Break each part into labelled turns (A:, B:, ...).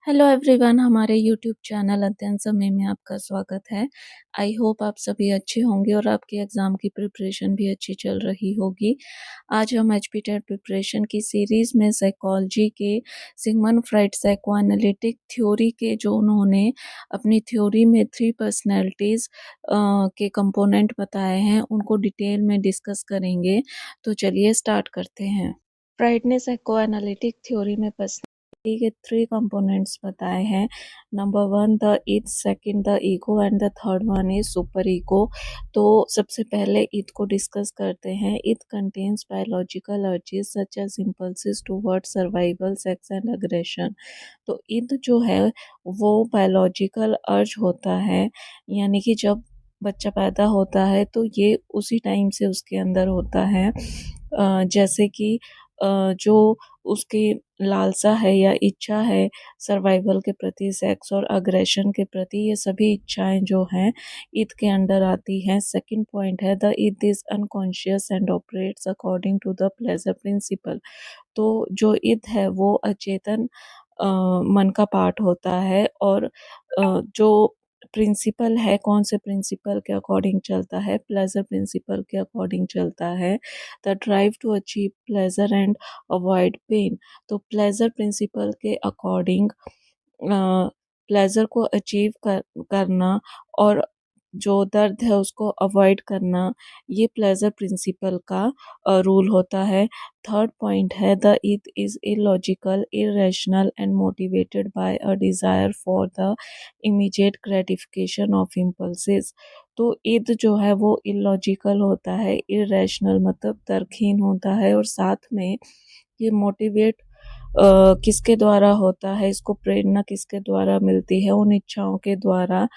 A: Hello everyone, हमारे YouTube channel अध्ययन समय में आपका स्वागत है। आई होप आप सभी अच्छे होंगे और आपके एग्ज़ाम की प्रिपरेशन भी अच्छी चल रही होगी। आज हम एचपीटेट प्रिपरेशन की सीरीज़ में साइकोलॉजी के सिगमंड फ्राइड साइकोएनालिटिक थ्योरी के जो उन्होंने अपनी थ्योरी में 3 पर्सनैलिटीज़ के कंपोनेंट बताए हैं, उनको डिटेल में डिस्कस करेंगे। तो चलिए स्टार्ट करते हैं। फ्राइड ने साइकोएनालिटिक थ्योरी में पर्सनैलिटी के 3 कंपोनेंट्स बताए हैं। Number 1 the id, second the ego and the third one is super ego. तो सबसे पहले ईथ को डिस्कस करते हैं। Id contains biological urges such as impulses toward survival, sex and aggression. तो ईथ जो है वो बायोलॉजिकल अर्ज होता है, यानी कि जब बच्चा पैदा होता है तो ये उसी टाइम से उसके अंदर होता है। जैसे कि जो उसकी लालसा है या इच्छा है सर्वाइवल के प्रति, सेक्स और अग्रेशन के प्रति, ये सभी इच्छाएं जो हैं ईथ के अंडर आती हैं। सेकंड पॉइंट है the id is unconscious and operates according to the pleasure principle. तो जो ईथ है वो अचेतन मन का पार्ट होता है और जो प्रिंसिपल है, कौन से प्रिंसिपल के अकॉर्डिंग चलता है, प्लेजर प्रिंसिपल के अकॉर्डिंग चलता है। The drive to achieve pleasure and avoid pain. तो प्लेजर प्रिंसिपल के अकॉर्डिंग प्लेजर को अचीव करना और जो दर्द है उसको अवॉइड करना, ये प्लेजर प्रिंसिपल का रूल होता है। थर्ड पॉइंट है the id is illogical, irrational and motivated by a desire for the immediate gratification of impulses. तो ईद जो है वो इलॉजिकल होता है, इरेशनल मतलब तर्कहीन होता है, और साथ में ये मोटिवेट किसके द्वारा होता है, इसको प्रेरणा किसके द्वारा मिलती है, उन इच्छाओं के द्वारा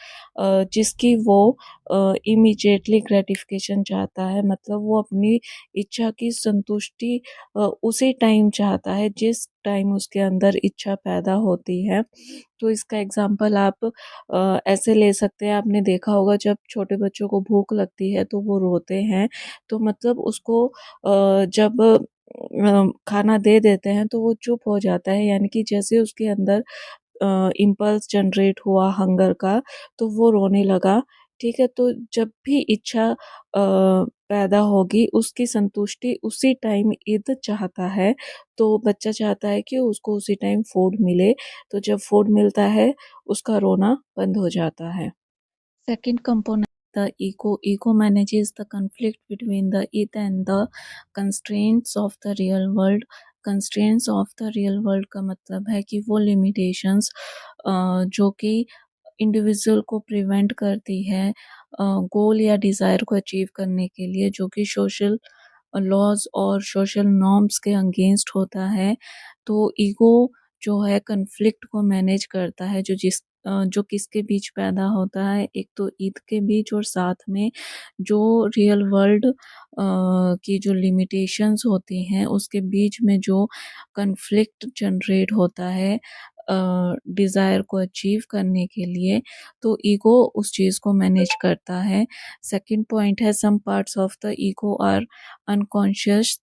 A: जिसकी वो इमीडिएटली ग्रेटिफिकेशन चाहता है। मतलब वो अपनी इच्छा की संतुष्टि उसी टाइम चाहता है जिस टाइम उसके अंदर इच्छा पैदा होती है। तो इसका एग्जाम्पल आप ऐसे ले सकते हैं, आपने देखा होगा जब छोटे बच्चों को भूख लगती है तो वो रोते हैं, तो मतलब उसको जब खाना दे देते हैं तो वो चुप हो जाता है, यानी कि जैसे उसके अंदर इम्पल्स जनरेट हुआ हंगर का, तो वो रोने लगा। ठीक है, तो जब भी इच्छा पैदा होगी उसकी संतुष्टि उसी टाइम ईद चाहता है। तो बच्चा चाहता है कि उसको उसी टाइम फूड मिले, तो जब फूड मिलता है उसका रोना बंद हो जाता है। Second component, the ego. Ego manages the conflict between the id and the constraints of the real world. Constraints of the real world का मतलब है कि वो limitations जो कि इंडिविजुअल को प्रिवेंट करती है गोल या डिज़ायर को अचीव करने के लिए, जो कि सोशल लॉज और सोशल नॉर्म्स के अगेंस्ट होता है। तो ईगो जो है कन्फ्लिक्ट को मैनेज करता है, जो किसके बीच पैदा होता है, एक तो ईद के बीच और साथ में जो रियल वर्ल्ड की जो लिमिटेशंस होती हैं उसके बीच में जो कन्फ्लिक्ट जनरेट होता है डिज़ायर को अचीव करने के लिए। तो ईगो उस चीज़ को मैनेज करता है। सेकंड पॉइंट है some parts of the ego are unconscious.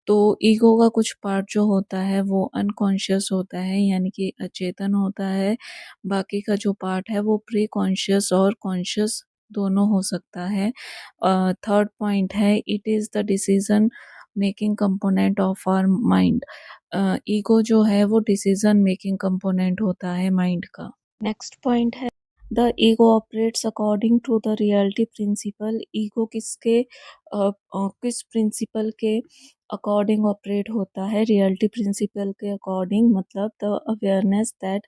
A: तो ईगो का कुछ पार्ट जो होता है वो अनकॉन्शियस होता है, यानी कि अचेतन होता है। बाकी का जो पार्ट है वो प्री कॉन्शियस और कॉन्शियस दोनों हो सकता है। थर्ड पॉइंट है it is the decision making component of our mind. Ego जो है वो डिसीजन मेकिंग कंपोनेंट होता है माइंड का। नेक्स्ट पॉइंट है the ego operates according to the reality principle. Ego किस प्रिंसिपल के अकॉर्डिंग ऑपरेट होता है? रियलिटी प्रिंसिपल के अकॉर्डिंग, मतलब the awareness that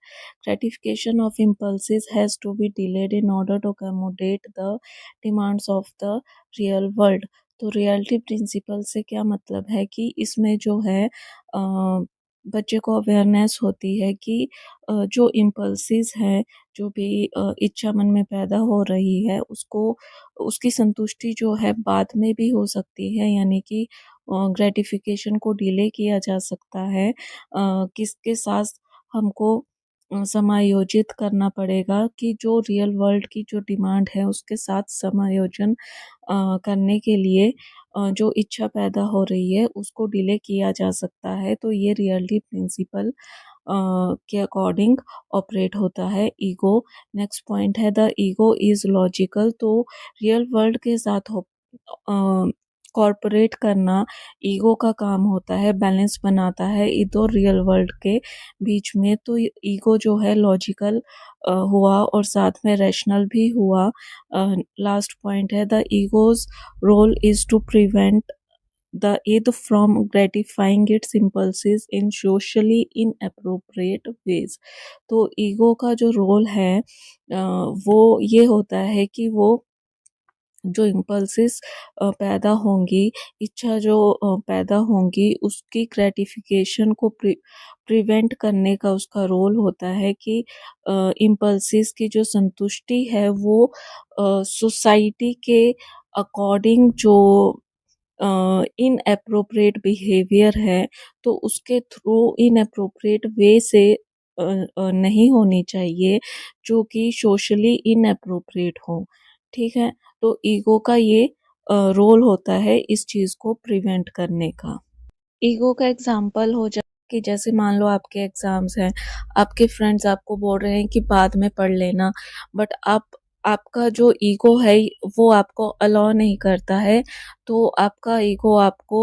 A: gratification of impulses has to be delayed in order to accommodate the demands of the real world. तो reality principle से क्या मतलब है कि इसमें जो है बच्चे को अवेयरनेस होती है कि जो इम्पल्सिस हैं, जो भी इच्छा मन में पैदा हो रही है उसको, उसकी संतुष्टि जो है बाद में भी हो सकती है, यानी कि ग्रेटिफिकेशन को डिले किया जा सकता है। किसके साथ हमको समायोजित करना पड़ेगा कि जो रियल वर्ल्ड की जो डिमांड है उसके साथ समायोजन करने के लिए जो इच्छा पैदा हो रही है उसको डिले किया जा सकता है। तो ये रियलिटी प्रिंसिपल के अकॉर्डिंग ऑपरेट होता है ईगो। नेक्स्ट पॉइंट है द ईगो इज लॉजिकल। तो रियल वर्ल्ड के साथ कॉर्पोरेट करना ईगो का काम होता है, बैलेंस बनाता है ये दो रियल वर्ल्ड के बीच में। तो ईगो जो है लॉजिकल हुआ और साथ में रैशनल भी हुआ। लास्ट पॉइंट है the ego's role is to prevent the id from gratifying its impulses in socially inappropriate ways। तो ईगो का जो रोल है वो ये होता है कि वो जो इम्पल्सिस पैदा होंगी, इच्छा जो पैदा होंगी, उसकी ग्रेटिफिकेशन को प्रिवेंट करने का उसका रोल होता है कि इम्पल्सिस की जो संतुष्टि है वो सोसाइटी के अकॉर्डिंग जो इनएप्रोप्रिएट बिहेवियर है तो उसके थ्रू इनएप्रोप्रिएट वे से नहीं होनी चाहिए जो कि सोशली इनएप्रोप्रिएट हो। ठीक है, तो ईगो का ये रोल होता है इस चीज़ को प्रिवेंट करने का। ईगो का एग्जाम्पल हो जाए कि जैसे मान लो आपके एग्जाम्स हैं, आपके फ्रेंड्स आपको बोल रहे हैं कि बाद में पढ़ लेना, बट आपका जो ईगो है वो आपको अलाउ नहीं करता है। तो आपका ईगो आपको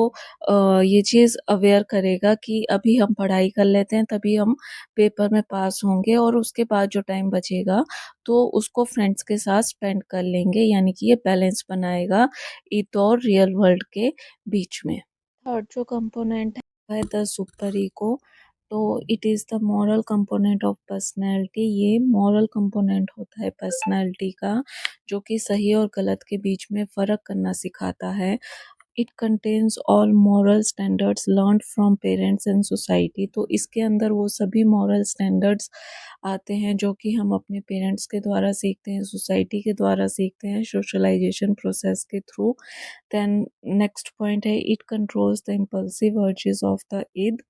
A: ये चीज़ अवेयर करेगा कि अभी हम पढ़ाई कर लेते हैं तभी हम पेपर में पास होंगे और उसके बाद जो टाइम बचेगा तो उसको फ्रेंड्स के साथ स्पेंड कर लेंगे, यानी कि ये बैलेंस बनाएगा ईगो और रियल वर्ल्ड के बीच में। थर्ड जो कंपोनेंट है द सुपर ईगो। तो it is the moral component of personality. ये मॉरल कंपोनेंट होता है पर्सनैलिटी का जो कि सही और गलत के बीच में फ़र्क करना सिखाता है। It contains all moral standards learn from parents and society. तो इसके अंदर वो सभी मॉरल स्टैंडर्ड्स आते हैं जो कि हम अपने पेरेंट्स के द्वारा सीखते हैं, सोसाइटी के द्वारा सीखते हैं, सोशलाइजेशन प्रोसेस के थ्रू। देन नेक्स्ट पॉइंट है it controls the impulsive urges of the Eid.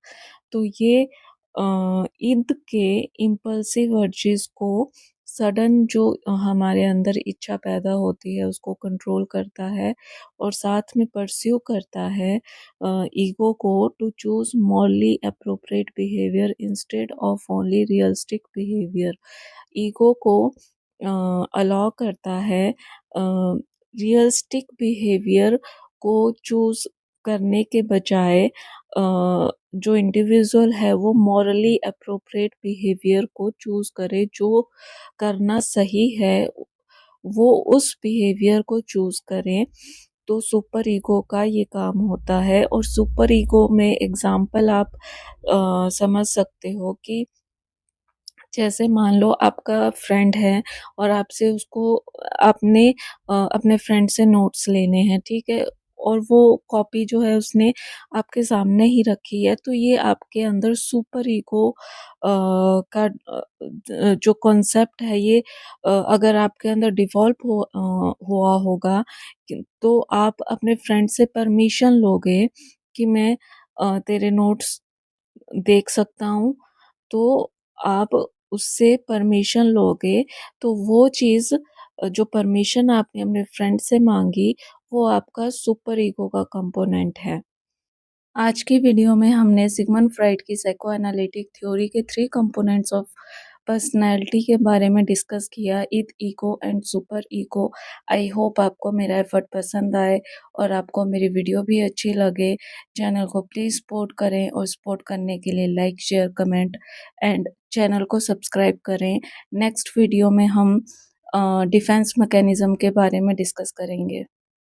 A: तो ये ईद के इम्पल्सिव अर्जेस को सडन जो हमारे अंदर इच्छा पैदा होती है उसको कंट्रोल करता है और साथ में परस्यू करता है ईगो को to choose morally appropriate behaviour instead of only realistic behaviour. Ego को अलाउ करता है रियलिस्टिक बिहेवियर को चूज करने के बजाय जो इंडिविजुअल है वो मॉरली अप्रोप्रिएट बिहेवियर को चूज करे, जो करना सही है वो उस बिहेवियर को चूज करें। तो सुपर ईगो का ये काम होता है और सुपर ईगो में एग्जाम्पल आप समझ सकते हो कि जैसे मान लो आपका फ्रेंड है और आपसे उसको अपने फ्रेंड से नोट्स लेने हैं, ठीक है? और वो कॉपी जो है उसने आपके सामने ही रखी है, तो ये आपके अंदर सुपर ईगो का जो कॉन्सेप्ट है ये अगर आपके अंदर डिवेल्प हुआ होगा तो आप अपने फ्रेंड से परमिशन लोगे कि मैं तेरे नोट्स देख सकता हूँ। तो आप उससे परमिशन लोगे तो वो चीज़ जो परमिशन आपने अपने फ्रेंड से मांगी वो आपका सुपर ईगो का कंपोनेंट है। आज की वीडियो में हमने सिगमंड फ्राइड की साइको एनालिटिक थ्योरी के 3 कंपोनेंट्स ऑफ पर्सनैलिटी के बारे में डिस्कस किया, Eid ego and super ego. I hope आपको मेरा एफर्ट पसंद आए और आपको मेरी वीडियो भी अच्छी लगे। चैनल को प्लीज़ सपोर्ट करें और सपोर्ट करने के लिए like, share, comment and channel को सब्सक्राइब करें। नेक्स्ट वीडियो में हम डिफेंस मैकेनिज़्म के बारे में डिस्कस करेंगे।